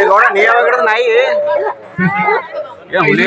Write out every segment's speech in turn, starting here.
ಗೌಡ ನೀ ಯಾವಾಗ ಹಿಡಿದ ನಾಯಿ ಹುಲಿ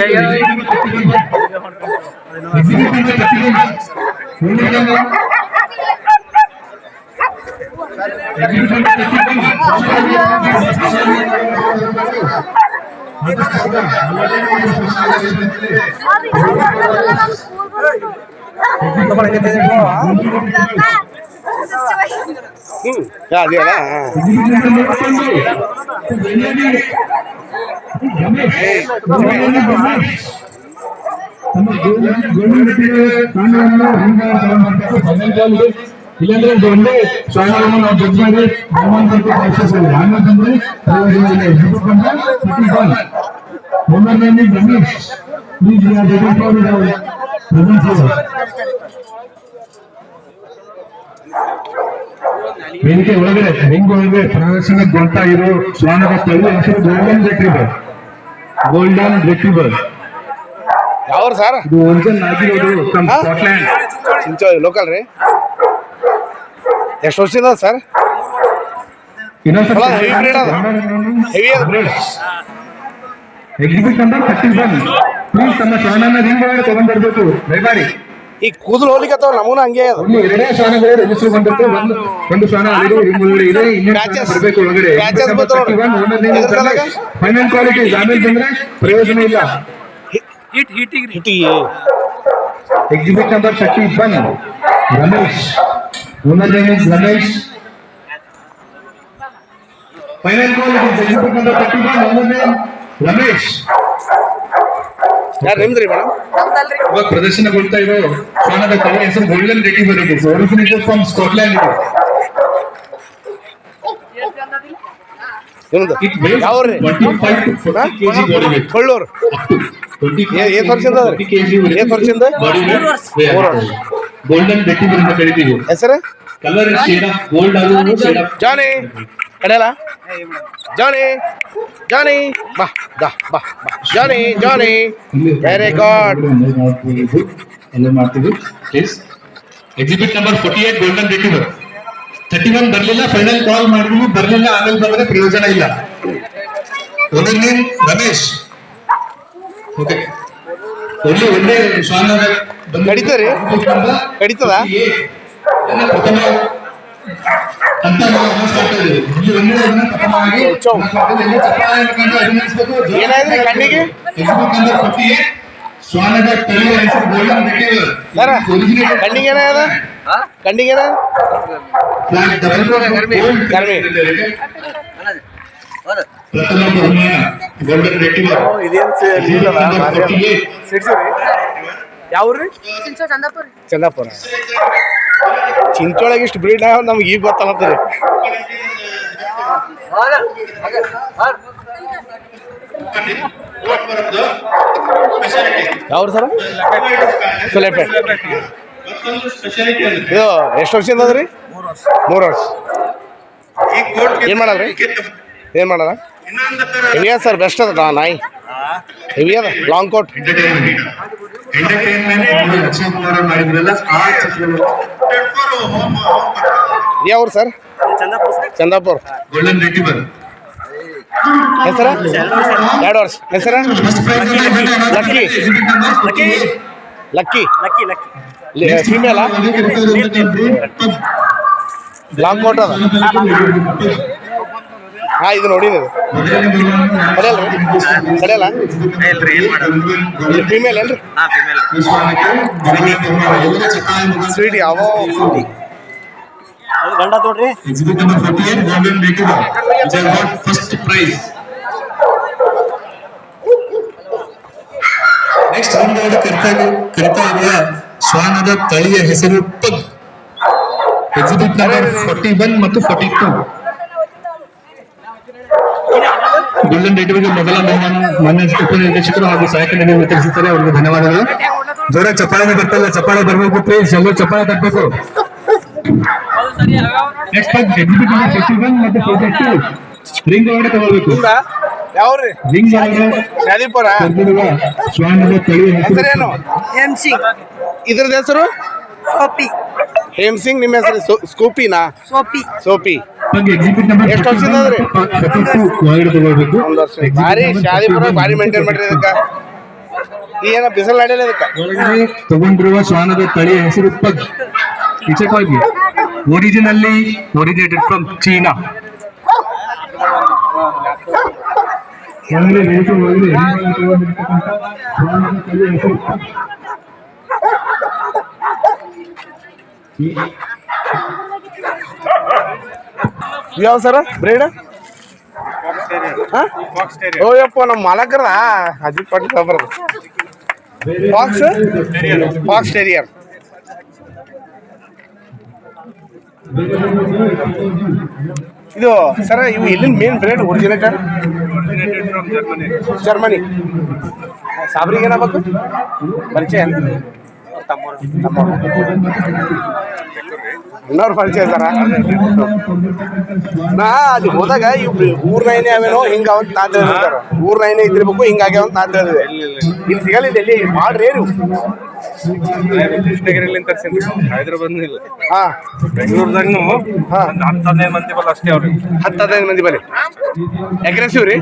ಇಲ್ಲಾಂದ್ರೆ ಒಂದೇ ಶಾಲೆಗಳನ್ನು ನಾವು ಜಡ್ಜ್ ಮಾಡಿ ಬಹುಮಾನಕ್ಕೆ ಪರಿಶೀಲಿಸಲ್ಲ. ಆಮೇಲೆ ವೇದಿಕೆ ಒಳಗಡೆ ರಿಂಗ್ ಒಳಗೆ ಪ್ರದರ್ಶನಗೊಳ್ತಾ ಇರೋ ಶ್ವಾನದ ತಳಿ ಹೆಸರು ಗೋಲ್ಡನ್ ರೆಟ್ರೀವರ್. ಗೋಲ್ಡನ್ ರೆಟ್ರೀವರ್ ಯಾವ ಸರ್? ಇದು ಒರಿಜಿನಲ್ ಆಗಿರೋದು ಸ್ಕಾಟ್ಲ್ಯಾಂಡ್ ಲೋಕಲ್ ರೀ. ಎಷ್ಟು ವರ್ಷದಿಂದ ಸರ್? Exhibit number 31. ಪ್ಲೀಸ್ ತಮ್ಮ ಶ್ವಾನನ ರಿಂಗ್ ಒಳಗೆ ತಗೊಂಡ್ಬರ್ಬೇಕು ದಯಮಾಡಿ. ಈ ಕೂದಲು ಹೋಗ್ಲಿಕ್ಕೆ ಅಥವಾ ನಮೂನ ಹಂಗೆ ಎರಡೇ ಶ್ವಾನಗಳು ರಿಜಿಸ್ಟರ್ ಬಂದಿರುತ್ತೆ. ಒಂದು ಶ್ವಾನ ಇದೆ, ಬರಬೇಕು ಒಳಗಡೆ. ಫೈನಲ್ ಕ್ವಾಲಿಟಿ ಆಮೇಲೆ ಬಂದ್ರೆ ಪ್ರಯೋಜನ ಇಲ್ಲ. Exhibit number 31. Ramesh, owner name is Ramesh. Final quality exhibit number 31. Owner name Ramesh. ಯಾರು ನಿಮ್ದ್ರಿ ಮೇಡಮ್? ಇವಾಗ ಪ್ರದರ್ಶನಗೊಳ್ತಾ ಇರೋ ಶ್ವಾನದ ತಳಿ ಹೆಸರು ಗೋಲ್ಡನ್ ರೆಟ್ರೀವರ್ ಇದೆ. ಒರಿಜಿನೇಟೆಡ್ ಫ್ರಮ್ ಸ್ಕಾಟ್ಲ್ಯಾಂಡ್ ಇದೆ. ಯಾವ್ರಿ? ಕೊಳ್ಳೂರು. ಎಷ್ಟು ವರ್ಷದಿಂದ? ಎಷ್ಟು ವರ್ಷದಿಂದ? ಗೋಲ್ಡನ್ ರೆಟ್ರೀವರ್ ಅಂತ ಕರಿತೀವಿ. ಹೆಸರು? ಕಲರ್ ಶೇಡ್ ಆಫ್ ಗೋಲ್ಡ್ ಆಗೋದು ಶೇಡ್ ಆಫ್ ಜಾನಿ ಕಡೆಯಲ್ಲ. ಜಾನಿ ಜಾನಿ ಬಾ ಬಾ ಬಾ ಜಾನಿ ಜಾನಿ. Very good. ಎಲ್ಲ ಮಾಡ್ತೀವಿ. Exhibit number 48 golden ರೆಟ್ರೀವರ್. 31 ಬರ್ಲಿಲ್ಲ. ಫೈನಲ್ ಕಾಲ್ ಮಾಡಿದ್ವಿ, ಬರ್ಲಿಲ್ಲ. ಆಮೇಲೆ ಬಂದ್ರೆ ಪ್ರಯೋಜನ ಇಲ್ಲ. Owner name Ramesh. ಓಕೆ, ಒಳ್ಳೆ ಶ್ವಾನ ಕಡಿತರಿ? ಕಡಿತದ? ಏನಾದ್ರಿ ಕಣ್ಣಿಗೆ? ಶ್ವಾನದ ತಳಿಯ ಹೆಸರು ಗೋಲ್ಡನ್ ರೆಟ್ರೀವರ್. ಕಣ್ಣಿಗೆ ಏನಾದ? ಕಣ್ಣಿಗೆ ಏನ? ಗೋಲ್ಡನ್ ರೆಟ್ರೀವರ್. ಯಾವ್ರಿ? ಚಂದಾಪುರ. ಚಿಂಚೋಳಗೆ ಇಷ್ಟು ಬ್ರೀಡ್ ನಮ್ಗೆ ಈಗ ಗೊತ್ತಾಗತ್ತೀರಿ. ಯಾವ್ರು ಸರ? ಸುಲೇಪೇಟ್. ಇದು ಎಷ್ಟು ವರ್ಷದಿಂದ ಅದ್ರಿ? 3 ವರ್ಷ. ಏನ್ ಮಾಡಲ್ರಿ? ಏನ್ ಮಾಡಲ್ಲ? ಹೆವಿ ಅದ ಸರ್, ಬೆಸ್ಟ್ ಅದ ನಾಯಿ. ಹೆವಿ ಅದ, long coat. ಯಾವ್ರು sir? Chandapur. Golden ರೆಟ್ರೀವರ್. ಹೆಸರ? 2 ವರ್ಷ. ಹೆಸರ? ಲಕ್ಕಿ. ಲಕ್ಕಿ ಫೀಮೇಲ? ಲಾಂಗ್ ಕೋಟ್ ಅದ. ಹಾ, ಇದು ನೋಡಿ ಕಡೆಯಲ್ಲ ಫೀಮೇಲ್ ಏನ್ರಿ? ಸ್ವೀಟ್ ಯಾವ ಗಂಡ ತೋಡ್ರಿ. Exhibit number 48 golden retriever. It has got first prize. Next round ಕರಿತಾ ಇರುವ ಶ್ವಾನದ ತಳಿಯ ಹೆಸರು ಪಗ್. ಎಕ್ಸಿಬಿಟ್ ನಂಬರ್ 41 ಮತ್ತು 42. ಗೋಲ್ಡನ್ ರೆಟ್ರೀವರ್ಗೆ ಮೊದಲ ಬಹುಮಾನ ಮಾನ್ಯ ಉಪನಿರ್ದೇಶಕರು ಹಾಗೂ ಸಹಾಯಕ ವಿತರಿಸುತ್ತಾರೆ. ಅವರಿಗೆ ಧನ್ಯವಾದಗಳು. ಜೋರ ಚಪ್ಪಾಳೆ ಬರ್ತಲ್ಲ, ಚಪ್ಪಾಳೆ ಬರಬೇಕು ಪ್ಲೀಸ್. ಎಲ್ಲರೂ ಚಪ್ಪಾಳೆ ತಟ್ಟಬೇಕು. ನೆಕ್ಸ್ಟ್ ಎಕ್ಸಿಬಿಟ್ ನಂಬರ್ 51 ಮತ್ತು 42 ರಿಂಗ್ ಒಳಗಡೆ ತಗೋಬೇಕು. ಯಾವ್ರಿ? ರಿಂಗ್ ಒಳಗಡೆ ಶಾದಿಪುರ. ಶ್ವಾನದ ತಳಿ ಹೆಸರೇನು? MC. ಇದ್ರದ್ದು ಹೆಸರು? ಹೇಮ್ ಸಿಂಗ್ ನಿಮ್ಮ ಹೆಸರು ಸ್ಕೂಪಿನಾ ಸೋಪಿ ಸೋಪಿ ಎಕ್ಸಿಬಿಟ್ ನಂಬರ್ ಎಷ್ಟು ವರ್ಷದಿಂದ ಅದ್ರಿ? 32 ಒಳಗಡೆ ತಗೊಳ್ಬೇಕು. ಒಂದು ವರ್ಷ ಭಾರಿ ಶಾದಿಪುರ ಭಾರಿ ಮೇಂಟೈನ್ ಮಾಡ್ರಿ ಅದಕ್ಕೆ ಏನ ಬಿಸಿಲು ನಡೆಯಲ್ಲ ಅದಕ್ಕೆ ಒಳಗಡೆ ತಗೊಂಡಿರುವ ಶ್ವಾನದ ತಳಿಯ ಹೆಸರು ಪಗ್. ಇಚಕಾಗಿ ಒರಿಜಿನಲಿ ಒರಿಜಿನೇಟೆಡ್ ಫ್ರಮ್ ಚೀನಾ. ಒಳಗಡೆ ರೇಟು ಒಳಗಡೆ ಎಣ್ಣೆಗಾಗಿ ತಗೊಂಡಿರ್ತಕ್ಕಂಥ ಶ್ವಾನದ ತಳಿಯ ಹೆಸರು ಪಗ್. ಯಾವ ಸರ ಬ್ರೇಡ್ ಓಯಪ್ಪ ನಮ್ಮ ಮಾಲಕರ ಅಜಿತ್ ಪಾಟೀಲ್ ಸಾಬ್ರದ ಫಾಕ್ಸ್ ಟೆರಿಯರ್. ಇದು ಸರ ಇವು ಎಲ್ಲಿನ ಮೇನ್ ಬ್ರೇಡ್ ಒರಿಜಿನೇಟೆಡ್ ಜರ್ಮನಿ. ಸಾಬ್ರಿಗೆ ಏನಾಗಬೇಕು ಪರಿಚಯ ಇನ್ನವ್ರು ಪರಿಚಯ ಸರ. ನಾ ಅಲ್ಲಿ ಹೋದಾಗ ಇವ್ ಊರ್ ನೈನೇ ಅವೇನೋ ಹಿಂಗ ಅವಂತ ನಾ ತಿಳಿದಿರ್ತಾರ. ಊರ್ ನೈನೇ ಇದ್ದಿರ್ಬೇಕು ಹಿಂಗಾಗ್ಯಾವಂತ ನಾ ತಿಳಿದಿದೆ. ಇಲ್ಲಿ ಸಿಗಲಿಲ್ಲ ಎಲ್ಲಿ ಮಾಡ್ರಿ ನೀವು ಕೃಷ್ಣಗಿರಿಲಿಂದ ತರ್ಸಿನ್ರಿ ಹೈದರಾಬಾದ್ ಇಲ್ಲ. ಹಾ ಬೆಂಗಳೂರದಾಗ ಹಾ 10-15 ಮಂದಿ ಬಲ್ಲ ಅಷ್ಟೇ ಅವ್ರಿ. 10-15 ಮಂದಿ ಬರೀ ಅಗ್ರೆಸಿವ್ ರೀ.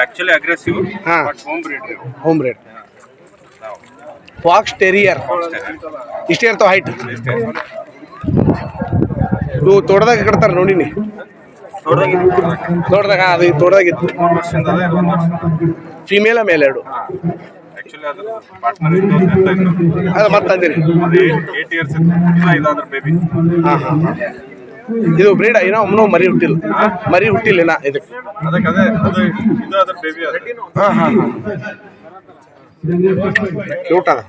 ಆಕ್ಚುಲಿ ಅಗ್ರೆಸಿವ್ ಹಾ ಹೋಮ್ ಬ್ರೀಡ್ ರೀ. ಹೋಮ್ ಬ್ರೀಡ್ ಫಾಕ್ಸ್ ಟೆರಿಯರ್ ಇಷ್ಟೇ ಇರ್ತಾವ ಹೈಟ್. ಇವು ತೋಟದಾಗ ಕಟ್ತಾರೆ ನೋಡಿನಿ ತೋಟದಾಗ ಅದು ತೋಟದಾಗಿತ್ತು. ಫಿಮೇಲ ಮೇಲೆ ಎರಡು ಆಕ್ಚುಲಿ ಅದ್ರ ಪಾರ್ಟ್ನರ್ ಅದು ಮತ್ತೆ ಅಂದಿರಿ 8 ಇಯರ್ಸ್ ಇದಾದ್ರ ಬೇಬಿ. ಹಾಂ ಹಾಂ ಇದು ಬ್ರೀಡ್ ಏನೋ ಒಮ್ಮನೋ ಮರಿ ಹುಟ್ಟಿಲ್ಲ ಇನ್ನ ಇದಕ್ಕೆ. ಅದಕ್ಕೆ ಅದೇ ಅದು ಇದು ಅದ್ರ ಬೇಬಿ ಅದ. ಹಾಂ ಹಾಂ ಹಾಂ ಕ್ಯೂಟ್ ಅದ.